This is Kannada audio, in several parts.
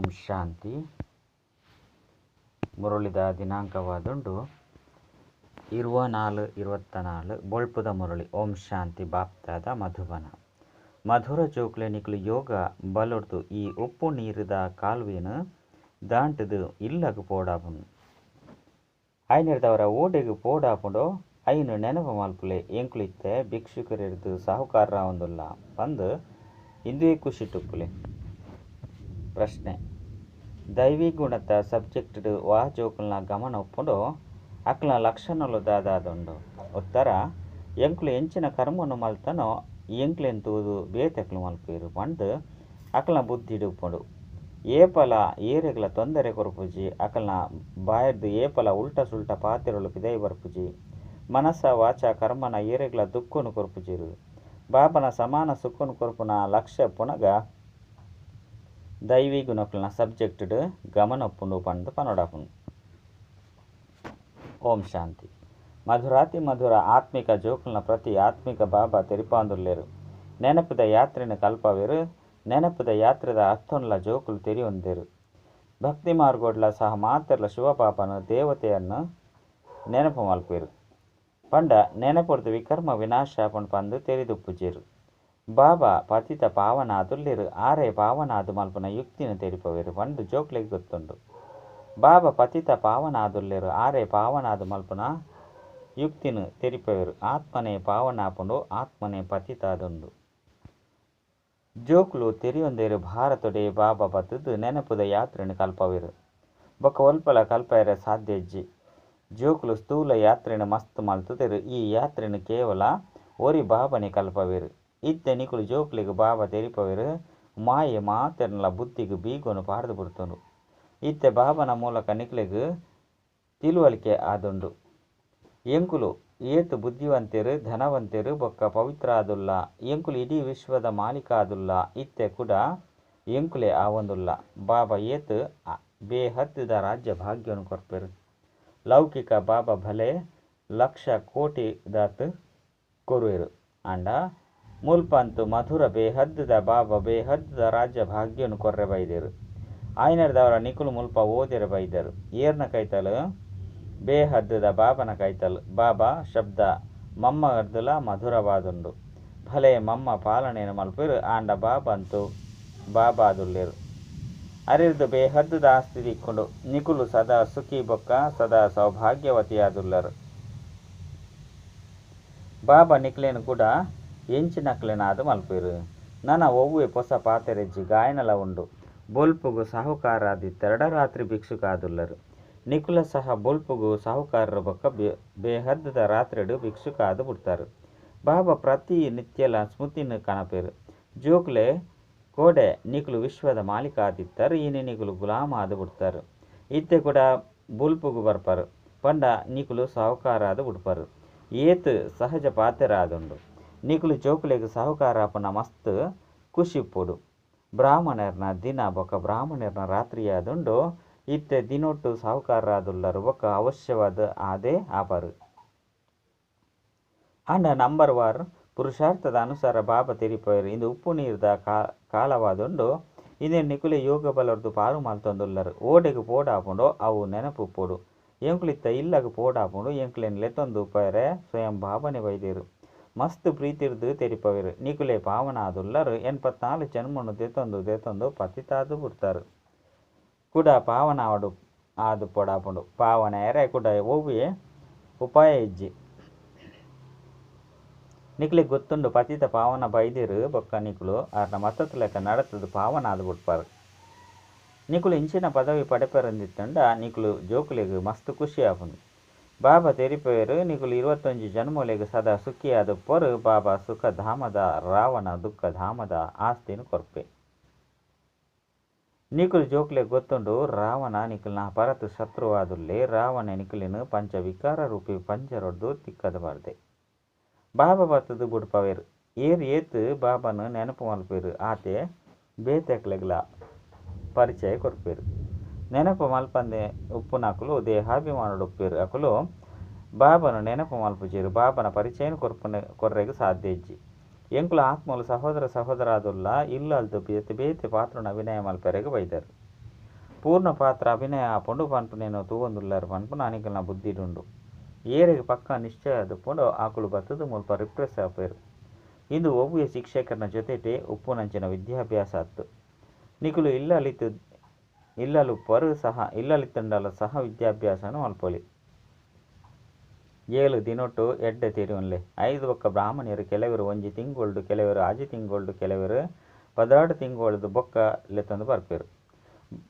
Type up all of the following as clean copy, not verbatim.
ಓಂ ಶಾಂತಿ. ಮುರುಳಿದ ದಿನಾಂಕವಾದುಂಡು 24/24 ಬೊಳ್ಪುದ ಮುರುಳಿ. ಓಂ ಶಾಂತಿ. ಬಾಪ್ತಾದ ಮಧುಬನ. ಮಧುರ ಜೋಕ್ಲೆ ನಿಕ್ಲು ಯೋಗ ಬಲೊಡ್ದು ಈ ಉಪ್ಪು ನೀರಿದ ಕಾಲುವೆನು ದಾಂಟದು ಇಲ್ಲಗು ಪೋಡಾಪುಂಡು. ಐನಿರ್ದವರ ಓಡೆಗು ಪೋಡಾಪುಂಡೋ ಐನು ನೆನಪು ಮಲ್ಪುಲೆ ಎಂಕುಲಿತ್ತೆ ಭಿಕ್ಷುಕರಿರ್ದು ಸಾಹುಕಾರ ಒಂದುಲ್ಲ ಬಂದು ಇಂದುವೆ ಖುಷಿ ಟುಪ್ಪುಲೆ. ಪ್ರಶ್ನೆ: ದೈವಿ ಗುಣದ ಸಬ್ಜೆಕ್ಟ್ ವಾ ಜೋಕುಲ್ನ ಗಮನ ಒಪ್ಪುಂಡು ಅಕ್ಲ ಲಕ್ಷಣಲು ದಾದಾದುಂಡು. ಉತ್ತರ: ಎಂಕ್ಲು ಎಂಚಿನ ಕರ್ಮನು ಮಲ್ತನೋ ಎಂಕ್ಲೆನ್ ತೂದು ಬೇತೆಕ್ಲು ಮಲ್ಪೇರು ಪಂಡು ಅಕ್ಲನ ಬುದ್ಧಿಡು ಉಪ್ಪುಂಡು. ಏಪಲ ಏರೆಗ್ಲ ತೊಂದರೆ ಕೊರಪುಜಿ ಅಕಲ್ನ ಬಾಯರ್ದು ಏಪಲ ಉಲ್ಟ ಸುಲ್ಟ ಪಾತಿರೊಳು ಪಿದೈ ಬರ್ಪುಜಿ ಮನಸ್ಸ ವಾಚ ಕರ್ಮನ ಏರೆಗ್ಲ ದುಃಖನು ಕೊರಪುಜಿರು. ಬಾಬನ ಸಮಾನ ಸುಖನು ಕೊರಪುನ ಲಕ್ಷ್ಯ ಪುನಗ ದೈವಿ ಗುಣಕುಲ್ನ ಸಬ್ಜೆಕ್ಟ್ ಗಮನ ಒಪ್ಪುಂಡು ಪಂಡು ಪನೊಡಾಪುಂಡು. ಓಂ ಶಾಂತಿ. ಮಧುರಾತಿ ಮಧುರ ಆತ್ಮಿಕ ಜೋಕುಲ್ನ ಪ್ರತಿ ಆತ್ಮಿಕ ಬಾಬಾ ತೆರಿಪಾಂದುಲ್ಲೇರು. ನೆನಪುದ ಯಾತ್ರೆನ ಕಲ್ಪವೇರು. ನೆನಪುದ ಯಾತ್ರೆದ ಅರ್ಥೊನ್ಲ ಜೋಕುಲು ತೆರಿಯೊಂದೇರು. ಭಕ್ತಿ ಮಾರ್ಗೋಡ್ಲ ಸಹ ಮಾತೆರ್ಲ ಶಿವಪಾಪನು ದೇವತೆಯನ್ನು ನೆನಪು ಮಲ್ಪೇರು ಪಂಡ ನೆನಪುರ್ದು ವಿಕರ್ಮ ವಿನಾಶ ಪಂಡು ಪಂದು ತೆರಿದುಪ್ಪುಜೇರು. ಬಾಬಾ ಪತಿತ ಪಾವನಾದುಲ್ಲೇರು. ಆರೇ ಪಾವನಾದು ಮಲ್ಪುನ ಯುಕ್ತಿನ ತೆರಿಪವೇರು ಪಂಡು ಜೋಕ್ಲೆಗೆ ಗೊತ್ತುಂಡು. ಬಾಬಾ ಪತಿತ ಪಾವನಾದುಲ್ಲೇರು. ಆರೇ ಪಾವನಾದು ಮಲ್ಪುನ ಯುಕ್ತಿನ ತೆರಿಪವೇರು. ಆತ್ಮನೇ ಪಾವನಾಪುಂಡು ಆತ್ಮನೇ ಪತಿತಾದುಂಡು. ಜೋಕ್ಲು ತೆರಿಯೊಂದೇರು ಭಾರತೊಡೆ ಬಾಬಾ ಬತ್ತದು ನೆನಪುದ ಯಾತ್ರೆನ ಕಲ್ಪವೇರು. ಬೊಕ್ಕ ಒಲ್ಪಲ ಕಲ್ಪಯರೆ ಸಾಧ್ಯ ಇಜ್ಜಿ. ಜೋಕ್ಲು ಸ್ಥೂಲ ಯಾತ್ರೆನ ಮಸ್ತ್ ಮಲ್ತುದೆರು. ಈ ಯಾತ್ರೆನ ಕೇವಲ ಒರಿ ಬಾಬನೆ ಕಲ್ಪವೇರು. ಇತ್ತೆ ನಿಕುಲು ಜೋಕ್ಲೆಗ್ ಬಾಬಾ ತೆರಿಪವೇರು. ಮಾಯೆ ಮಾತೆರ್ನಲ ಬುದ್ಧಿಗ್ ಬೀಗೊನು ಪಾಡ್ದು ಬಿಡ್ತುಂಡು. ಇತ್ತೆ ಬಾಬನ ಮೂಲಕ ನಿಕ್ಲೆಗ್ ತಿಳುವಳಿಕೆ ಆದುಂಡು. ಎಂಕುಲು ಏತು ಬುದ್ಧಿವಂತೆರು ಧನವಂತೆರು ಬೊಕ್ಕ ಪವಿತ್ರ ಆದುಲ್ಲ. ಎಂಕುಲು ಇಡೀ ವಿಶ್ವದ ಮಾಲೀಕ ಆದುಲ್ಲ. ಇತ್ತೆ ಕೂಡ ಎಂಕುಲೆ ಆವೊಂದುಲ್ಲ. ಬಾಬಾ ಏತು ಬೇಹದ್ದ ರಾಜ್ಯ ಭಾಗ್ಯವನ್ನು ಕೊರ್ಪೆರು. ಲೌಕಿಕ ಬಾಬಾ ಭಲೆ ಲಕ್ಷ ಕೋಟಿ ದಾತ್ ಕೊರುವೆರು ಅಂಡ ಮುಲ್ಪಂತು ಮಧುರ ಬೇಹದ್ದ ಬಾಬಾ ಬೇಹದ್ದ ರಾಜ್ಯ ಭಾಗ್ಯವನ್ನು ಕೊರ್ರೆ ಬೈದೇರು. ಆಯ್ನರ್ದವರ ನಿಕುಲು ಮುಲ್ಪ ಓದಿರ ಬೈದರು. ಏರ್ನ ಕೈತಲು ಬೇಹದ್ದ ಬಾಬನ ಕೈತಲು. ಬಾಬಾ ಶಬ್ದ ಮಮ್ಮರ್ದುಲ ಮಧುರವಾದುಂಡು. ಭಲೆ ಮಮ್ಮ ಪಾಲನೆಯನ್ನು ಮಲ್ಪೇರು ಆಂಡ ಬಾಬಂತು ಬಾಬಾದುಲ್ಲೇರು. ಅರಿರ್ದು ಬೇಹದ್ದ ಆಸ್ತಿ ದಿಕ್ಕೊಂಡು ನಿಕುಲು ಸದಾ ಸುಖಿ ಬೊಕ್ಕ ಸದಾ ಸೌಭಾಗ್ಯವತಿಯಾದುಲ್ಲರು. ಬಾಬಾ ನಿಕ್ಲೇನು ಕೂಡ ಎಂಚಿನಕ್ಲೆನಾದು ಮಲ್ಪೇರು. ನನ್ನ ಒವ್ವೆ ಪೊಸ ಪಾತೆರೆಜ್ಜಿ ಗಾಯನಲ ಉಂಡು. ಬೊಲ್ಪುಗು ಸಾಹುಕಾರಾದಿ ತೆರಡರಾತ್ರಿ ಭಿಕ್ಷುಕಾದುಲ್ಲರು. ನಿಕುಲ ಸಹ ಬೊಲ್ಪುಗು ಸಾಹುಕಾರರು ಬೊಕ್ಕ ಬೇಹದ್ದ ರಾತ್ರಿಡು ಭಿಕ್ಷುಕಾದು ಬಿಡ್ತಾರು. ಬಾಬಾ ಪ್ರತಿ ನಿತ್ಯಲ ಸ್ಮೃತಿನ ಕನಪೇರು. ಜೋಕ್ಲೆ ಕೋಡೆ ನಿಕುಲು ವಿಶ್ವದ ಮಾಲೀಕ ಆದಿತ್ತರು. ಈನೆ ನಿಕುಲು ಗುಲಾಮ ಆದು ಬಿಡ್ತಾರು. ಇತ್ತೆ ಕೂಡ ಬುಲ್ಪುಗು ಬರ್ಪರು ಪಂಡ ನಿಕುಲು ಸಾಹುಕಾರಾದು ಬಿಡ್ಪರು. ಏತು ಸಹಜ ಪಾತೆರಾದುಂಡು. ನಿಕುಲು ಜೋಕ್ಲೆಗ್ ಸಾಹುಕಾರಾಪನ ಮಸ್ತ್ ಖುಷಿ ಪೋಡು. ಬ್ರಾಹ್ಮಣರ್ನ ದಿನ ಬೊಕ್ಕ ಬ್ರಾಹ್ಮಣರ್ನ ರಾತ್ರಿಯಾದುಂಡು. ಇತ್ತೆ ದಿನೊಟ್ಟು ಸಾಹುಕಾರಾದುಲ್ಲರು ಬೊಕ್ಕ ಅವಶ್ಯವಾದ ಆದೇ ಆಪರು. ಅಂಡ ನಂಬರ್ ವಾರ್ ಪುರುಷಾರ್ಥದ ಅನುಸಾರ ಬಾಬಾ ತೆರಿಪವೇರು. ಇಂದು ಉಪ್ಪು ನೀರ್ದ ಕಾಲವಾದುಂಡು. ಇಂದೇ ನಿಕುಲೆ ಯೋಗ ಬಲರ್ದು ಪಾರು ಮಲ್ತೊಂದುಲ್ಲರು. ಓಡೆಗು ಪೋಡಾಪುಂಡು ಅವು ನೆನಪು ಪೋಡು. ಎಂಕುಲಿತ್ತ ಇಲ್ಲಗು ಪೋಡಾಪುಂಡು ಎಂಕ್ಲೆನ್ ಲೆತ್ತೊಂದು ಉಪಯರೆ ಸ್ವಯಂ ಬಾಬನೆ ಬೈದೇರು. ಮಸ್ತ್ ಪ್ರೀತಿರ್ದು ತೆರಿಪವೇರು. ನಿಕುಲೆ ಪಾವನಾದುಲ್ಲರು. 84 ಜನ್ಮನು ದೆತೊಂದು ಪತಿತಾದು ಬಿಡ್ತಾರು. ಕೂಡ ಪಾವನ ಆದು ಪೋಡಾಪುಂಡು. ಪಾವನ ಎರೆ ಕೂಡ ಒವ್ವೆ ಉಪಾಯ ಇಜ್ಜಿ. ನಿಕ್ಲೆಗ್ ಗೊತ್ತುಂಡು ಪತಿತ ಪಾವನ ಬೈದೇರು ಬೊಕ್ಕ ನಿಕುಲು ಆರ್ನ ಮತ್ತತ್ತು ಲೆಕ್ಕ ನಡತದು ಪಾವನ ಆದು ಬಿಡ್ಪಾರು. ನಿಕುಲು ಇಂಚಿನ ಪದವಿ ಪಡೆಪರಂದಿತ್ತಂಡ ನಿಕುಲು ಜೋಕುಲೆಗ್ ಮಸ್ತ್ ಖುಷಿ ಆಪುಂಡು. ಬಾಬಾ ತೆರಿಪವೇರು. ನಿಕುಲು 21 ಜನ್ಮಲೆಗ್ ಸದಾ ಸುಖಿಯಾದ ಪೊರು. ಬಾಬಾ ಸುಖ ಧಾಮದ ರಾವಣ ದುಃಖ ಧಾಮದ ಆಸ್ತಿನ ಕೊರ್ಪೆ. ನಿಕುಲು ಜೋಕ್ಲೆಗ್ ಗೊತ್ತುಂಡು ರಾವಣ ನಿಕುಲ್ನ ಪರತು ಶತ್ರುವಾದುಲ್ಲೆ. ರಾವಣ ನಿಕುಲಿನ ಪಂಚ ವಿಕಾರ ರೂಪಿ ಪಂಜರೊಡ್ದು ತಿಕ್ಕದ ಬಾರ್ದೆ. ಬಾಬಾ ಬತ್ತದು ಬುಡ್ಪವೇರು. ಏತು ಬಾಬಾನು ನೆನಪು ಮಲ್ಪೇರು. ಆತೆ ಬೇತೆಕ್ಲೆಗ್ಲ ಪರಿಚಯ ಕೊರ್ಪೇರು. ನೆನಪು ಮಲ್ಪಂದೆ ಉಪ್ಪುನಕುಲು ದೇಹಾಭಿಮಾನುಡು ಉಪ್ಪೇರು. ಅಕುಲು ಬಾಬನು ನೆನಪು ಮಲ್ಪುಜೇರು. ಬಾಬನ ಪರಿಚಯನ ಕೊರ್ರೆಗ್ ಸಾಧ್ಯ ಇಜ್ಜಿ. ಎಂಕುಲು ಆತ್ಮಲು ಸಹೋದರ ಸಹೋದರಾದುಲ್ಲ ಇಲ್ಲಲ್ದು ಬೇತೆ ಬೇತೆ ಪಾತ್ರನ ಅಭಿನಯ ಮಲ್ಪೆರೆಗ್ ಬೈದರು. ಪೂರ್ಣ ಪಾತ್ರ ಅಭಿನಯ ಆಪುಂಡು ಪನ್ಪುನೇನು ತೂವೊಂದುಲ್ಲಾರು ಪನ್ಪುನ ಅನಿಕಲ್ನ ಬುದ್ಧಿಡುಂಡು. ಏರೆಗ್ ಪಕ್ಕ ನಿಶ್ಚಯ ಆದುಪ್ಪುಂಡು ಆಕುಲು ಬತ್ತದು ಮುಲ್ಪ ರಿಪ್ರೆಸ್ ಆಪೇರು. ಇಂದು ಒವ್ವೆ ಶಿಕ್ಷಕರನ ಜೊತೆಟೆ ಉಪ್ಪುನಂಚಿನ ವಿದ್ಯಾಭ್ಯಾಸ ಆತು. ನಿಕುಲು ಇಲ್ಲಲಿತ್ತಂಡಲ ಸಹ ವಿದ್ಯಾಭ್ಯಾಸನು ಮಲ್ಪೊಲಿ. 7 ದಿನೊಟ್ಟು ಎಡ್ಡೆ ತೆರಿಯುನ್ಲೆ. 5 ಬೊಕ್ಕ ಬ್ರಾಹ್ಮಣರು ಕೆಲವರು ಒಂಜಿ ತಿಂಗೊಳ್ಡು, ಕೆಲವರು ಆಜಿ ತಿಂಗೊಳ್ಡು, ಕೆಲವರು 16 ತಿಂಗೊಳ್ದು ಬೊಕ್ಕ ಲೆತ್ತೊಂದು ಬರ್ಪೇರು.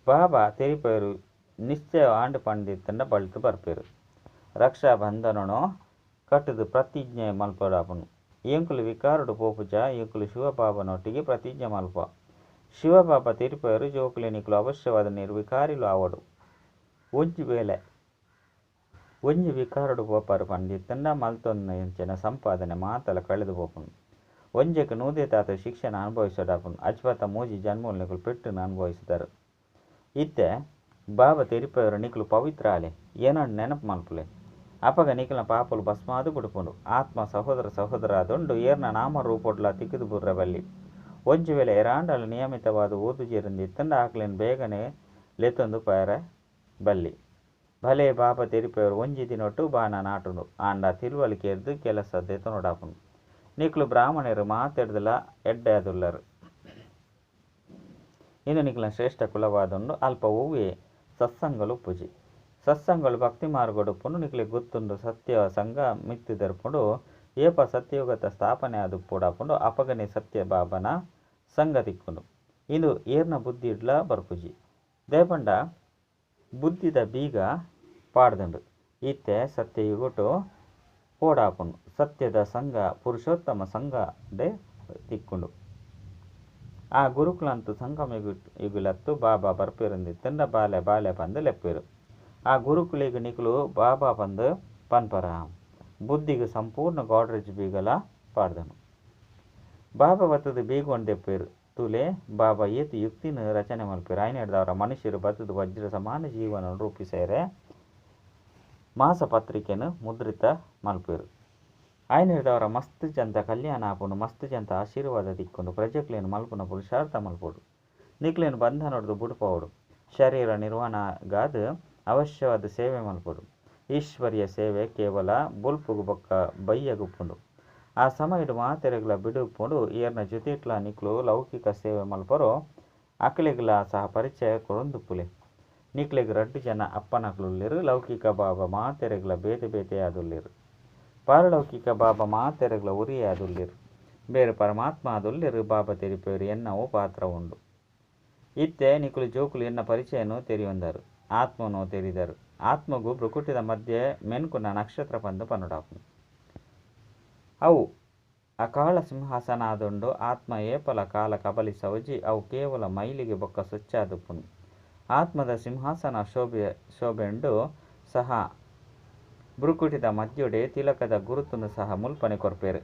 ಬಾಬಾ ತೆರಿಪೇರು ನಿಶ್ಚಯ ಆಂಡು ಪಂಡಿತ್ತಂಡ ಬಳಿತು ಬರ್ಪೇರು. ರಕ್ಷಾ ಬಂಧನನು ಕಟ್ಟುದು ಪ್ರತಿಜ್ಞೆ ಮಲ್ಪಡಾಪುನು. ಎಂಕುಲು ವಿಕಾರುಡು ಪೋಪುಜ ಎಂಕುಲು ಶಿವಬಾಬನೊಟ್ಟಿಗೆ ಪ್ರತಿಜ್ಞೆ ಮಲ್ಪ. ಶಿವಬಾಬಾ ತೆರಿಪೇರು ಜೋಕುಲೆ ನಿಕುಲು ಅವಶ್ಯವಾದ ನಿರ್ವಿಕಾರಿಲು ಆವಡು. ಒಂಜಿ ವಿಕಾರುಡು ಪೋಪಾರು ಪಂಡಿತ್ತಂಡ ಮಲ್ತೊಂದೆಂಚಿನ ಸಂಪಾದನೆ ಮಾತಲ ಕಳೆದು ಪೋಪುನು. ಒಂಜೆಕ್ ನೂದೆ ತಾತ ಶಿಕ್ಷಣ ಅನುಭವಿಸೋಡಾಪುನು. ಅಜ್ಪತ ಮೂಜಿ ಜನ್ಮೂಲು ನಿಕುಲು ಪೆಟ್ಟುನು ಅನುಭವಿಸಿದರು. ಇತ್ತೆ ಬಾಬಾ ತೆರಿಪೇರು ನಿಕುಲು ಪವಿತ್ರ ಆಲೆ ಏನಂಡು ನೆನಪು ಮಲ್ಪುಲೆ. ಅಪಗ ನಿಕಲ್ನ ಪಾಪುಲು ಭಸ್ಮಾದು ಬುಡುಪುಂಡು. ಆತ್ಮ ಸಹೋದರ ಅದೊಂಡು ಏರ್ನ ನಾಮ ರೂಪೊಡ್ಲ ತಿಕ್ಕಿದು ಬುರ್ರ ಬಲ್ಲಿ. ಒಂಜಿ ವೇಳೆ ಎರಾಂಡಲು ನಿಯಮಿತವಾದ ಓದುಜೇರಿಂದಿತ್ತಂಡ ಆಕಲಿನ ಬೇಗನೆ ಲೆತ್ತೊಂದು ಪೇರ ಬಲ್ಲಿ. ಭಲೆ ಬಾಬಾ ತೆರಿಪೇರು ಒಂಜಿ ದಿನೊಟ್ಟು ಬಾನ ನಾಟುಂಡು. ಆಂಡ ತಿಳುವಳಿಕೆರ್ದು ಕೆಲಸ ದೆತೊನೊಡಾಪುಂಡು. ನಿಕುಲು ಬ್ರಾಹ್ಮಣರು ಮಾತೆಡ್ದಲ ಎಡ್ಡೆ ಆದುಲ್ಲರು. ಇಂದು ನಿಕಲ್ನ ಶ್ರೇಷ್ಠ ಕುಲವಾದುಂಡು. ಅಲ್ಪ ಒವ್ವೆ ಸತ್ಸಂಗಲು ಉಪ್ಪುಜಿ. ಸತ್ಸಂಗಲು ಭಕ್ತಿ ಮಾರ್ಗಡುಪ್ಪುಂಡು. ನಿಕಲಿಗೆ ಗೊತ್ತುಂಡು ಸತ್ಯ ಸಂಘ ಮಿತ್ತು ತೆರ್ಪುಂಡು ಏಪ ಸತ್ಯಯುಗತ ಸ್ಥಾಪನೆ ಆದುಪ್ಪುಡಾಪುಂಡು. ಅಪಗನೆ ಸತ್ಯ ಬಾಬನ ಸಂಘ ತಿಕ್ಕುಂಡು. ಇಂದು ಏರ್ನ ಬುದ್ಧಿ ಇಡ್ಲ ಬರ್ಪುಜಿ. ದೇಪಂಡ ಬುದ್ಧಿದ ಬೀಗ ಪಾಡ್ದುಂಡು. ಇತ್ತೆ ಸತ್ಯಯುಗುಟು ಪೋಡಾಪುಂಡು. ಸತ್ಯದ ಸಂಘ ಪುರುಷೋತ್ತಮ ಸಂಘಡೆ ತಿಕ್ಕುಂಡು. ಆ ಗುರುಕುಲಂತು ಸಂಗಮ ಯುಗುಲತ್ತು ಬಾಬಾ ಬರ್ಪೇರುಂದಿತ್ತಂಡ ಬಾಲೆ ಪಂದು ಲೆಪ್ಪೇರು. ಆ ಗುರುಕುಲಿಗೆ ನಿಕುಲು ಬಾಬಾ ಪಂದು ಪನ್ಪರ. ಬುದ್ಧಿಗೆ ಸಂಪೂರ್ಣ ಗಾಡ್ರೇಜ್ ಬೀಗಲ ಪಾಡ್ದನು. ಬಾಬಾ ಬತ್ತದು ಬೀಗೊಂಡು ದೆಪ್ಪೇರು. ತುಲೆ ಬಾಬಾ ಏತು ಯುಕ್ತಿನ ರಚನೆ ಮಲ್ಪೇರು. ಆಯ್ನ ಹಿಡ್ದವರ ಮನುಷ್ಯರು ಬತ್ತದು ವಜ್ರ ಸಮಾನ ಜೀವನ ರೂಪಿಸೇರೆ ಮಾಸ ಪತ್ರಿಕೆನು ಮುದ್ರಿತ ಮಲ್ಪೇರು. ಆಯ್ನ ಹಿಡ್ದವರ ಮಸ್ತ್ ಜಂತ ಕಲ್ಯಾಣ ಆಪುಂಡು. ಮಸ್ತ್ ಜಂತ ಆಶೀರ್ವಾದ ತಿಕ್ಕೊಂಡು ಪ್ರಜೆಕ್ಲೇನು ಮಲ್ಪುನ ಪುರುಷಾರ್ಥ ಮಲ್ಪೋಡು. ನಿಕ್ಲೇನು ಬಂಧ ನೋಡ್ದು ಬುಡುಪೋಡು. ಶರೀರ ನಿರ್ವಹಣೆಗಾದ ಅವಶ್ಯವಾದ ಸೇವೆ ಮಲ್ಪೋಡು. ಈಶ್ವರ್ಯ ಸೇವೆ ಕೇವಲ ಬುಲ್ಪುಗು ಬೊಕ್ಕ ಬಯ್ಯಗುಪ್ಪುಂಡು. ಆ ಸಮಯಡು ಮಾತೆರೆಗ್ಲ ಬಿಡುಪ್ಪುಂಡು. ಏರ್ನ ಜೊತೆಟ್ಲ ನಿಕ್ಲು ಲೌಕಿಕ ಸೇವೆ ಮಲ್ಪರೋ ಅಕ್ಲೆಗ್ಲ ಸಹ ಪರಿಚಯ ಕೊರೊಂದುಪ್ಪುಲೆ. ನಿಕ್ಲೆಗ್ 2 ಜನ ಅಪ್ಪನಕ್ಲುಲ್ಲಿರು. ಲೌಕಿಕ ಬಾಬಾ ಮಾತೆರೆಗ್ಲ ಬೇತೆ ಆದುಲ್ಲಿರು. ಪಾರಲೌಕಿಕ ಬಾಬಾ ಮಾತೆರೆಗ್ಲ ಉರಿಯೇ ಆದುಲ್ಲಿರು. ಬೇರೆ ಪರಮಾತ್ಮ ಆದುಲ್ಲಿರು. ಬಾಬಾ ತೆರಿಪೇರು ಎನ್ನವು ಪಾತ್ರ ಉಂಡು. ಇತ್ತೆ ನಿಕುಲು ಜೋಕುಲು ಎನ್ನ ಪರಿಚಯನು ತೆರಿಯೊಂದರು. ಆತ್ಮನು ತೆರಿದರು. ಆತ್ಮಗೂ ಬ್ರುಕುಟಿದ ಮಧ್ಯೆ ಮೆನ್ಕುನ ನಕ್ಷತ್ರ ಪಂದು ಪನ್ನುಡಾಪುನು. ಅವು ಅಕಾಳ ಸಿಂಹಾಸನ ಆದುಂಡು. ಆತ್ಮ ಏಪಲ ಕಾಲ ಕಬಲಿಸವಜಿ ಅವು ಕೇವಲ ಮೈಲಿಗೆ ಬೊಕ್ಕ ಸ್ವಚ್ಛಾದುಪ್ಪುನು. ಆತ್ಮದ ಸಿಂಹಾಸನ ಶೋಭೆಂಡು ಸಹ ಬ್ರುಕುಟಿದ ಮಧ್ಯುಡೆ ತಿಲಕದ ಗುರುತುನು ಸಹ ಮುಲ್ಪನೆ ಕೊರ್ಪೇರು.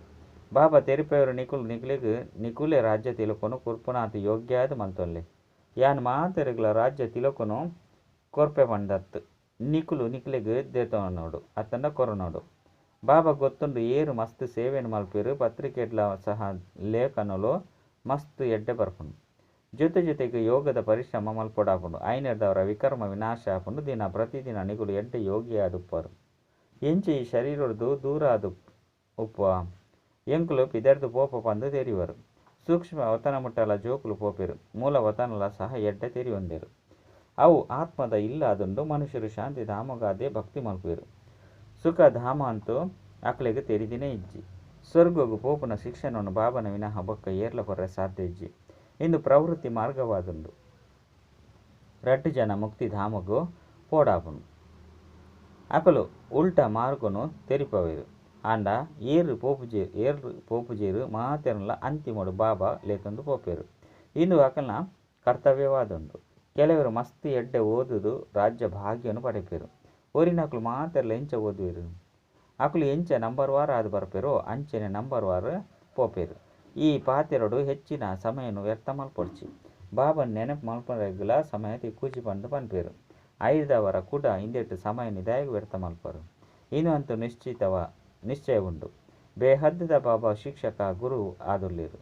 ಬಾಬಾ ತೆರಿಪೇರು ನಿಕುಲೆ ರಾಜ್ಯ ತಿಲಕನು ಕುರ್ಪುನಾತು ಯೋಗ್ಯಾದ ಮಲ್ತೊಲ್ಲೆ. ಯಾನ್ ಮಾತೆರೆಗ್ಲ ರಾಜ್ಯ ತಿಲಕನು ಕೊರ್ಪೆ ಪಂಡತ್ತು. ನಿಕುಲೆಗ್ ದೇತೋನೋಡು ಅತ್ತಂಡ ಕೊರನೋಡು. ಬಾಬಾ ಗೊತ್ತುಂಡು ಏರು ಮಸ್ತ್ ಸೇವೆನು ಮಲ್ಪೇರು. ಪತ್ರಿಕೆಡ್ಲ ಸಹ ಲೇಖನಲು ಮಸ್ತ್ ಎಡ್ಡೆ ಬರ್ಪುಂಡು. ಜೊತೆಗೆ ಯೋಗದ ಪರಿಶ್ರಮ ಮಲ್ಪೊಡಾಪುಂಡು. ಐನೆರ್ದವರ ವಿಕರ್ಮ ವಿನಾಶ ಆಪುಂಡು. ಪ್ರತಿದಿನ ನಿಕುಲು ಎಡ್ಡೆ ಯೋಗಿ ಆದುಪ್ಪರು. ಎಂಚಿ ಈ ಶರೀರದ್ದು ದೂರ ಆದು ಉಪ್ಪುವ ಎಂಕುಲು ಪಿದರ್ದು ಪೋಪ ಪಂದು ತೆರಿವರು. ಸೂಕ್ಷ್ಮ ವತನ ಮುಟ್ಟಲ ಜೋಕುಲು ಪೋಪೇರು. ಮೂಲ ವತನಲ ಸಹ ಎಡ್ಡೆ ತೆರಿಯೊಂದೇರು. ಅವು ಆತ್ಮದ ಇಲ್ಲಾದುಂಡು. ಮನುಷ್ಯರು ಶಾಂತಿ ಧಾಮಗಾದೆ ಭಕ್ತಿ ಮಲ್ಪೇರು. ಸುಖ ಧಾಮ ಅಂತೂ ಅಕ್ಲೆಗ್ ತೆರಿದಿನೇ ಇಜ್ಜಿ. ಸ್ವರ್ಗಗು ಪೋಪುನ ಶಿಕ್ಷಣನು ಬಾಬನ ವಿನಃ ಬೊಕ್ಕ ಏರ್ಲ ಕೊರ್ರೆ ಸಾಧ್ಯ ಇಜ್ಜಿ. ಇಂದು ಪ್ರವೃತ್ತಿ ಮಾರ್ಗವಾದುಂಡು. 2 ಜನ ಮುಕ್ತಿ ಧಾಮಗು ಪೋಡಾಪುನು. ಅಕಲು ಉಲ್ಟ ಮಾರ್ಗನು ತೆರಿಪವೇರು. ಆಂಡ ಏರು ಪೋಪುಜೇರು ಮಾತೆರ್ನಲ ಅಂತಿಮಡು ಬಾಬಾ ಲೇತೊಂದು ಪೋಪೇರು. ಇಂದು ಅಕಲ್ನ ಕರ್ತವ್ಯವಾದುಂಡು. ಕೆಲವರು ಮಸ್ತ್ ಎಡ್ಡೆ ಓದುದು ರಾಜ್ಯ ಭಾಗ್ಯನು ಪಡೆಪೇರು. ಒರಿನಕ್ಲು ಮಾತೆರ್ಲ ಎಂಚ ಓದುವೆರು. ಅಕುಲು ಎಂಚ ನಂಬರ್ ವಾರ ಆದು ಬರ್ಪೇರೋ ಅಂಚೆನೆ ನಂಬರ್ ವಾರ ಪೋಪೇರು. ಈ ಪಾತೆರಡು ಹೆಚ್ಚಿನ ಸಮಯನು ವ್ಯರ್ಥ ಮಲ್ಪೊಡ್ಚಿ. ಬಾಬನ್ ನೆನಪು ಮಲ್ಪರೆಗ್ಲ ಸಮಯ ತಿಕ್ಕೂಜಿ ಪಂದು ಪನ್ಪೇರು. ಐದವರ ಕೂಡ ಇಂದೆಟ್ಟು ಸಮಯನಿ ದಯಗು ವ್ಯರ್ಥ ಮಲ್ಪರು. ಇನ್ನು ಅಂತೂ ನಿಶ್ಚಯ ಉಂಡು. ಬೇಹದ್ದದ ಬಾಬಾ ಶಿಕ್ಷಕ ಗುರು ಆದುಲ್ಲಿರು.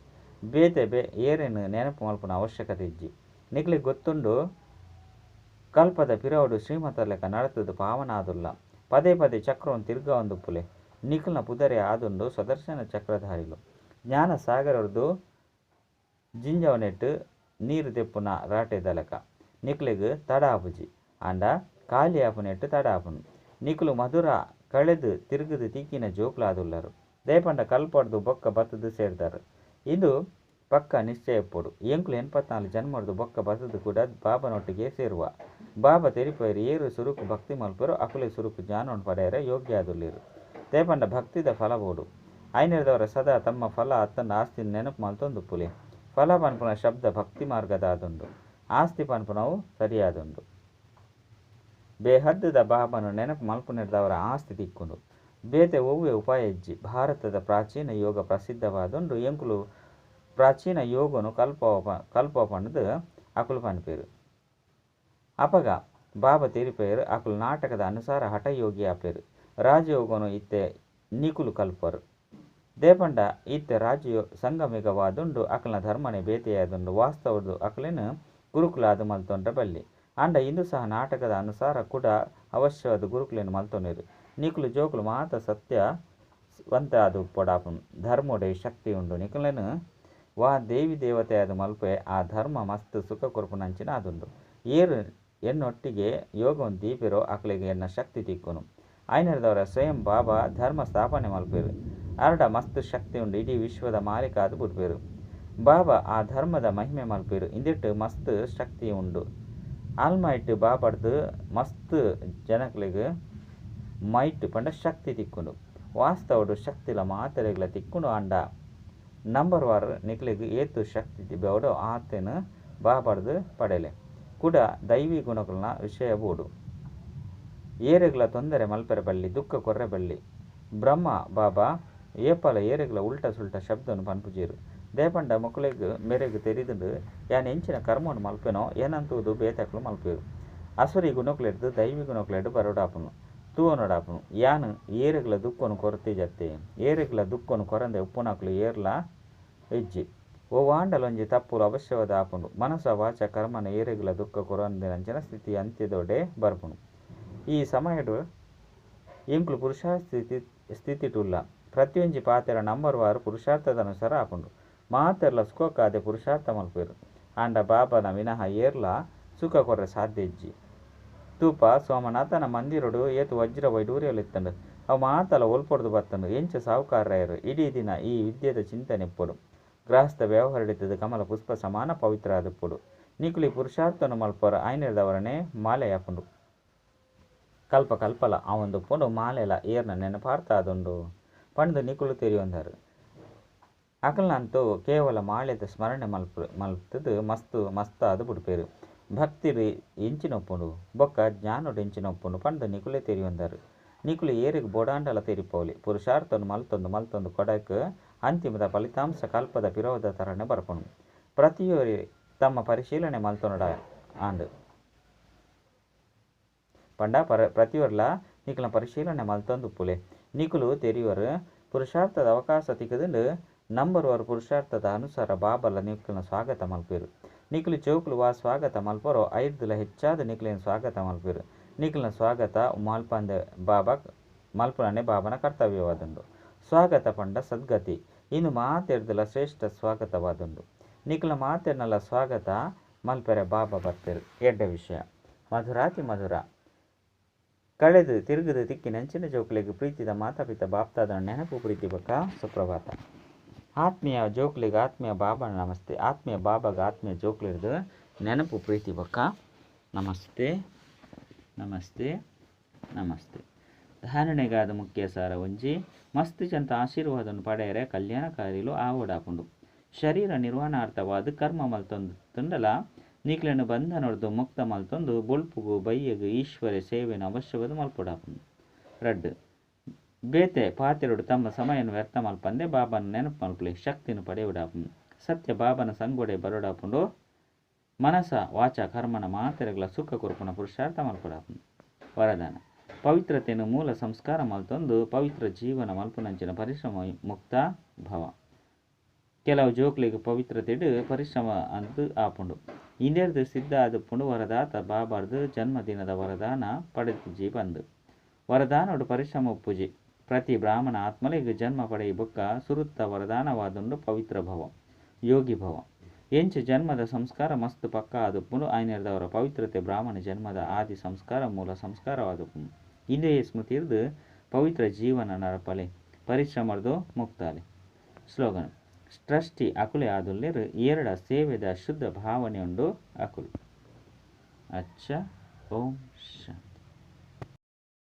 ಏರೆನು ನೆನಪು ಮಲ್ಪನ ಅವಶ್ಯಕತೆ ಇಜ್ಜಿ. ನಿಕ್ಲಿಗೆ ಗೊತ್ತುಂಡು ಕಲ್ಪದ ಪಿರವಡು ಶ್ರೀಮತ ಲೆಕ್ಕ ನಡತದು ಪಾವನಾದುಲ್ಲ ಪದೇ ಪದೇ ಚಕ್ರವನ್ನು ತಿರ್ಗ ಒಂದುಪ್ಪುಲೆ ನಿಖಲ್ನ ಪುದರೆ ಆದುಂಡು ಸ್ವದರ್ಶನ ಚಕ್ರಧಾರಿಲು ಜ್ಞಾನ ಸಾಗರದ್ದು ಜಿಂಜವನೆಟ್ಟು ನೀರು ತೆಪ್ಪುನ ರಾಟೆ ದಲಕ ನಿಕ್ಲೆಗ್ ತಡ ಆಪುಜಿ ಆಂಡ ಖಾಲಿ ಆಪುನೆಟ್ಟು ತಡ ಆಪುನು ನಿಕ್ಲು ಮಧುರ ಕಳೆದು ತಿರುಗುದು ತಿಕ್ಕಿನ ಜೋಕ್ಲಾದುಲ್ಲರು ದೇಪಂಡ ಕಲ್ಪಡ್ದು ಬೊಕ್ಕ ಬತ್ತದು ಸೇರ್ದಾರು ಇದು ಪಕ್ಕ ನಿಶ್ಚಯಪ್ಪೊಡು ಎಂಕುಲು 84 ಜನ್ಮಡ್ದು ಬೊಕ್ಕ ಬತ್ತದು ಕೂಡ ಬಾಬನೊಟ್ಟಿಗೆ ಸೇರುವ ಬಾಬಾ ತೆರಿಪೈರು ಏರು ಸುರುಕು ಭಕ್ತಿ ಮಲ್ಪರು ಅಕುಲೆ ಸುರುಕು ಜ್ಞಾನವನ್ನು ಪಡೆಯರ ಯೋಗ್ಯ ಆದುಲ್ಲಿರು ದೇಪಂಡ ಭಕ್ತಿದ ಫಲ ಬೋಡು ಐನಿರ್ದವರ ಸದಾ ತಮ್ಮ ಫಲ ಅತ್ತನ್ನ ಆಸ್ತಿ ನೆನಪು ಮಲ್ತೊಂದು ಪುಲೆ ಫಲ ಪನ್ಪುನ ಶಬ್ದ ಭಕ್ತಿ ಮಾರ್ಗದ ಆದುಂಡು ಆಸ್ತಿ ಪನ್ಪುನವು ಸರಿಯಾದುಂಡು ಬೇಹದ್ದದ ಬಾಬನು ನೆನಪು ಮಲ್ಪುನಿರ್ದವರ ಆಸ್ತಿ ತಿಕ್ಕುಂಡು ಬೇತೆ ಒವ್ವೆ ಉಪಾಯ ಇಜ್ಜಿ ಭಾರತದ ಪ್ರಾಚೀನ ಯೋಗ ಪ್ರಸಿದ್ಧವಾದುಂಡು ಎಂಕುಲು ಪ್ರಾಚೀನ ಯೋಗನು ಕಲ್ಪಪಂಡು ಅಕುಲು ಪನ್ಪೇರು ಅಪಗ ಬಾಬಾ ತೆರಿಪೇರು ಅಕುಲು ನಾಟಕದ ಅನುಸಾರ ಹಠಯೋಗಿ ಆಪೇರು ರಾಜಯೋಗನು ಇತ್ತೆ ನಿಕುಲು ಕಲ್ಪರು ದೇಪಂಡ ಇತ್ತೆ ರಾಜಯೋ ಸಂಗಮಿಗವಾದುಂಡು ಅಕಲ್ನ ಧರ್ಮನೆ ಬೇತೆಯಾದುಂಡು ವಾಸ್ತವದು ಅಕಲಿನ ಗುರುಕುಲಾದ ಮಲ್ತೊಂಡ್ರ ಬಲ್ಲಿ ಅಂಡ ಇಂದು ಸಹ ನಾಟಕದ ಅನುಸಾರ ಕೂಡ ಅವಶ್ಯವಾದ ಗುರುಕುಲೇನು ಮಲ್ತೊನಿರು ನಿಕುಲು ಜೋಕುಲು ಮಾತ ಸತ್ಯವಂತ ಅದು ಪೊಡಾಪುನು ಧರ್ಮೋಡೆ ಶಕ್ತಿ ಉಂಡು ನಿಕುಲೆನು ವಾ ದೇವಿ ದೇವತೆಯಾದ ಮಲ್ಪೆ ಆ ಧರ್ಮ ಮಸ್ತ್ ಸುಖ ಕೊರ್ಪುನಂಚಿನ ಆದುಂಡು ಏರು ಎನ್ನೊಟ್ಟಿಗೆ ಯೋಗವನ್ನು ದೀಪಿರೋ ಅಕಲಿಗೆ ಎನ್ನ ಶಕ್ತಿ ತಿಕ್ಕುನು ಐನರ್ದವರ ಸ್ವಯಂ ಬಾಬಾ ಧರ್ಮ ಸ್ಥಾಪನೆ ಮಲ್ಪೇರು ಅರಡ ಮಸ್ತ್ ಶಕ್ತಿ ಉಂಡು ಇಡೀ ವಿಶ್ವದ ಮಾಲೀಕ ಆದು ಬುಡ್ಪೇರು ಬಾಬಾ ಆ ಧರ್ಮದ ಮಹಿಮೆ ಮಲ್ಪೇರು ಇಂದಿಟ್ಟು ಮಸ್ತ್ ಶಕ್ತಿ ಉಂಡು ಆಲ್ಮೈಟ್ ಬಾಬಾಡ್ದು ಮಸ್ತ್ ಜನಕ್ಲಿಗೆ ಮೈಟ್ ಪಂಡ ಶಕ್ತಿ ತಿಕ್ಕುಂಡು ವಾಸ್ತವಡು ಶಕ್ತಿಲ ಮಾತೆರೆಗ್ಲ ತಿಕ್ಕುಂಡು ಅಂಡ ನಂಬರ್ ವಾರ್ ನಿಕ್ಲಿಗೆ ಏತು ಶಕ್ತಿ ತಿಬೇವಡು ಆತೇನು ಬಾಬಾಡ್ದು ಪಡೆಲೆ ಕೂಡ ದೈವಿ ಗುಣಗಳನ್ನ ವಿಷಯ ಬೋಡು ಏರೆಗ್ಲ ತೊಂದರೆ ಮಲ್ಪೆರ ಬಳ್ಳಿ ದುಃಖ ಕೊರ್ರೆ ಬಳ್ಳಿ ಬ್ರಹ್ಮ ಬಾಬಾ ಏಪಲ ಏರೆಗ್ಲ ಉಲ್ಟ ಸುಲ್ಟ ಶಬ್ದವನ್ನು ಪನ್ಪುಜೀರು ದೇಪಂಡ ಮಕ್ಕಳಿಗೆ ಮೇರೆಗೆ ತೆರಿದು ಯಾನ್ ಎಂಚಿನ ಕರ್ಮವನ್ನು ಮಲ್ಪೆನೋ ಏನಂತುವುದು ಬೇತಕ್ಲು ಮಲ್ಪೇರು ಅಸುರಿ ಗುಣಕ್ಲೆಡ್ದು ದೈವಿ ಗುಣಕ್ಲೆಡ್ದು ಬರೋಡಾಪನು ತೂವನೋಡಾಪನು ಯಾನ್ ಏರೆಗ್ಲ ದುಃಖನು ಕೊರತೆ ಜತ್ತೆ ಏರೆಗ್ಲ ದುಃಖನು ಕೊರಂದೆ ಉಪ್ಪುನಾಕ್ಲು ಏರ್ಲ ಇಜ್ಜಿ ಓ ವಾಂಡಲೊಂಜಿ ತಪ್ಪುಲು ಅವಶ್ಯವಾದ ಆಪುಂಡು ಮನಸ ವಾಚ ಕರ್ಮನ ಏರೆಗ್ಲ ದುಃಖ ಕೊರಂದಿನಂಚಿನ ಸ್ಥಿತಿ ಅಂತ್ಯದೊಡೆ ಬರ್ಪುನು ಈ ಸಮಯಡು ಎಂಕುಲು ಪುರುಷಾರ್ಥ ಸ್ಥಿತಿಟುಲ್ಲ ಪ್ರತಿಯೊಂಜಿ ಪಾತೆರ ನಂಬರ್ ವಾರು ಪುರುಷಾರ್ಥದ ಅನುಸಾರ ಆಪುಂಡು ಮಾತೆರ್ಲ ಸುಖಕ್ಕಾದೆ ಪುರುಷಾರ್ಥ ಮಲ್ಪೇರು ಆಂಡ ಬಾಬನ ವಿನಃ ಏರ್ಲ ಸುಖ ಕೊರ್ರೆ ಸಾಧ್ಯ ಇಜ್ಜಿ ತೂಪ ಸೋಮನಾಥನ ಮಂದಿರಡು ಏತು ವಜ್ರ ವೈಡೂರ್ಯಲಿತ್ತಂಡು ಅವು ಮಾತಲ ಒಲ್ಪೊಡ್ದು ಬತ್ತಂಡು ಎಂಚ ಸಾಹುಕಾರರು ಇಡೀ ದಿನ ಈ ವಿದ್ಯೆದ ಚಿಂತನೆಪ್ಪೊಡು ಗೃಹಸ್ಥ ವ್ಯವಹರಿಡಿತದ ಕಮಲ ಪುಷ್ಪ ಸಮಾನ ಪವಿತ್ರ ಆದುಪ್ಪೊಡು ನಿಕುಲಿ ಪುರುಷಾರ್ಥನು ಮಲ್ಪರ ಐನಿರ್ದವರನೇ ಮಾಲೆಯಾಪುಂಡು ಕಲ್ಪ ಕಲ್ಪಲ ಅವೊಂದು ಪೊಂಡು ಮಾಲೆಲ ಏರ್ನ ನೆನಪಾರ್ಥ ಆದುಂಡು ಪಂಡು ನಿಕುಲು ತೆರಿಯೊಂದರು ಅಕಲ್ನಂತೂ ಕೇವಲ ಮಾಳೆದ ಸ್ಮರಣೆ ಮಲ್ಪದು ಮಸ್ತ್ ಅದು ಬುಡ್ಪೇರು ಭಕ್ತಿಡು ಎಂಚಿನೊಪ್ಪುಂಡು ಬೊಕ್ಕ ಜ್ಞಾನೋಡು ಎಂಚಿನೊಪ್ಪುಂಡು ಪಂಡು ನಿಕುಲೆ ತೆರಿಯೊಂದರು ನಿಕುಲು ಏರಿಗೆ ಬೋಡಾಂಡಲ ತೆರಿಪೋಲಿ ಪುರುಷಾರ್ಥನು ಮಲ್ತೊಂದು ಕೊಡಕ್ಕೆ ಅಂತಿಮದ ಫಲಿತಾಂಶ ಕಲ್ಪದ ಪಿರೋದ ತರನೆ ಬರ್ಪುಂಡು ಪ್ರತಿಯೊರಿ ತಮ್ಮ ಪರಿಶೀಲನೆ ಮಲ್ತೊಂಡ ಆಂಡು ಪಂಡ ಪ್ರತಿಯೊರ್ಲ ನಿಕುಲ ಪರಿಶೀಲನೆ ಮಲ್ತೊಂದು ಪುಲೆ ನಿಕುಲು ತೆರಿಯೋರು ಪುರುಷಾರ್ಥದ ಅವಕಾಶ ತಿಕ್ಕದುಂಡು ನಂಬರ್ ವಾರು ಪುರುಷಾರ್ಥದ ಅನುಸಾರ ಬಾಬಲ ನಿಕುಲನ ಸ್ವಾಗತ ಮಲ್ಪೇರು ನಿಕುಲು ಚೌಕುಲು ವಾ ಸ್ವಾಗತ ಮಲ್ಪರೋ 5 ಹೆಚ್ಚಾದ ನಿಕುಲಿನ ಸ್ವಾಗತ ಮಲ್ಪೇರು ನಿಕುಲನ ಸ್ವಾಗತ ಮಲ್ಪಂದೆ ಬಾಬಾ ಮಲ್ಪುನನೆ ಬಾಬನ ಕರ್ತವ್ಯವಾದುಂಡು ಸ್ವಾಗತ ಪಂಡ ಸದ್ಗತಿ ಇನ್ನು ಮಾತೆರ್ದಲ ಶ್ರೇಷ್ಠ ಸ್ವಾಗತವಾದುಂಡು ನಿಕುಲ ಮಾತೆರ್ನಲ್ಲ ಸ್ವಾಗತ ಮಲ್ಪೆರೆ ಬಾಬಾ ಬರ್ಪೇರು ಎಡ್ಡ ವಿಷಯ ಮಧುರಾತಿ ಮಧುರ ಕಳೆದು ತಿರುಗದು ತಿಕ್ಕಿ ನೆಂಚಿನ ಜೋಕುಲಿಗೆ ಪ್ರೀತಿದ ಮಾತಾಪಿತ ಬಾಪ್ತಾದ ನೆನಪು ಪ್ರೀತಿ ಬಕ್ಕ ಸುಪ್ರಭಾತ ಆತ್ಮೀಯ ಜೋಕುಲಿಗೆ ಆತ್ಮೀಯ ಬಾಬನ ನಮಸ್ತೆ ಆತ್ಮೀಯ ಬಾಬಾಗ ಆತ್ಮೀಯ ಜೋಕುಲಿರ್ದು ನೆನಪು ಪ್ರೀತಿ ಬಕ್ಕ ನಮಸ್ತೆ ನಮಸ್ತೆ ನಮಸ್ತೆ ಧಾರಣೆಗಾದ ಮುಖ್ಯ ಸಾರ ಒಂಜಿ ಮಸ್ತ್ ಜಂತ ಆಶೀರ್ವಾದವನ್ನು ಪಡೆಯರೆ ಕಲ್ಯಾಣಕಾರಿಲು ಆವಡಾಪುಂಡು ಶರೀರ ನಿರ್ವಹಣಾರ್ಥವಾದ ಕರ್ಮ ಮಲ್ತೊಂದು ತುಂಡಲ ನಿಕ್ಲೆನು ಬಂಧನೊಡ್ದು ಮುಕ್ತ ಮಲ್ತೊಂದು ಬೊಲ್ಪುಗು ಬಯ್ಯಗು ಈಶ್ವರ ಸೇವೆಯನ್ನು ಅವಶ್ಯವಾದ ಮಲ್ಪೊಡಾಪುಂಡು ರಡ್ಡು ಬೇತೆ ಪಾತೆರಡು ತಮ್ಮ ಸಮಯವನ್ನು ವ್ಯರ್ಥ ಮಲ್ಪಂದೆ ಬಾಬನ ನೆನಪು ಮಲ್ಪಲೆ ಶಕ್ತಿಯನ್ನು ಪಡೆಯುವುಡಾಪುಂಡು ಸತ್ಯ ಬಾಬನ ಸಂಗೊಡೆ ಬರೋಡಾಪುಂಡು ಮನಸ ವಾಚ ಕರ್ಮನ ಮಾತೆರೆಗಳ ಸುಖ ಕೊರ್ಪುನ ಪುರುಷಾರ್ಥ ಮಲ್ಪೊಡಾಪುಂಡು ವರದಾನ ಪವಿತ್ರತೆಯನ್ನು ಮೂಲ ಸಂಸ್ಕಾರ ಮಲ್ತೊಂದು ಪವಿತ್ರ ಜೀವನ ಮಲ್ಪುನಂಚಿನ ಪರಿಶ್ರಮ ಮುಕ್ತ ಭವ ಕೆಲವು ಜೋಕ್ಲಿಗೆ ಪವಿತ್ರತೆಡು ಪರಿಶ್ರಮ ಅಂದು ಆಪುಂಡು ಇಂಡಿಯರ್ದು ಸಿದ್ಧ ಆದುಪ್ಪುಂಡು ವರದಾತ ಬಾಬಾರ್ದು ಜನ್ಮದಿನದ ವರದಾನ ಪಡೆದಿಜ್ಜಿ ಬಂದು ವರದಾನೋಡು ಪರಿಶ್ರಮ ಉಪ್ಪುಜಿ ಪ್ರತಿ ಬ್ರಾಹ್ಮಣ ಆತ್ಮಲಿಗೆ ಜನ್ಮ ಪಡೆಯಿ ಬೊಕ್ಕ ಸುರುತ್ತ ವರದಾನವಾದುಂಡು ಪವಿತ್ರ ಭವ ಯೋಗಿ ಭವ ಎಂಚು ಜನ್ಮದ ಸಂಸ್ಕಾರ ಮಸ್ತ್ ಪಕ್ಕ ಆದುಪ್ಪುಂಡು ಆಯ್ನೆರ್ದವರ ಪವಿತ್ರತೆ ಬ್ರಾಹ್ಮಣ ಜನ್ಮದ ಆದಿ ಸಂಸ್ಕಾರ ಮೂಲ ಸಂಸ್ಕಾರವಾದುಪ್ಪುಂಡು ಇಂದ್ರಿಯ ಸ್ಮೃತಿರ್ದು ಪವಿತ್ರ ಜೀವನ ನರಪಲೆ ಪರಿಶ್ರಮರ್ದು ಮುಕ್ತಾಲೆ ಸ್ಲೋಗನ್ ಟ್ರಸ್ಟಿ ಅಕುಲೆ ಆದುಲ್ಲೇರು ಏರಡ ಸೇವೆದ ಶುದ್ಧ ಭಾವನೆಯುಂಡು ಅಕುಲು ಅಚ್ಚ ಓಂ ಶ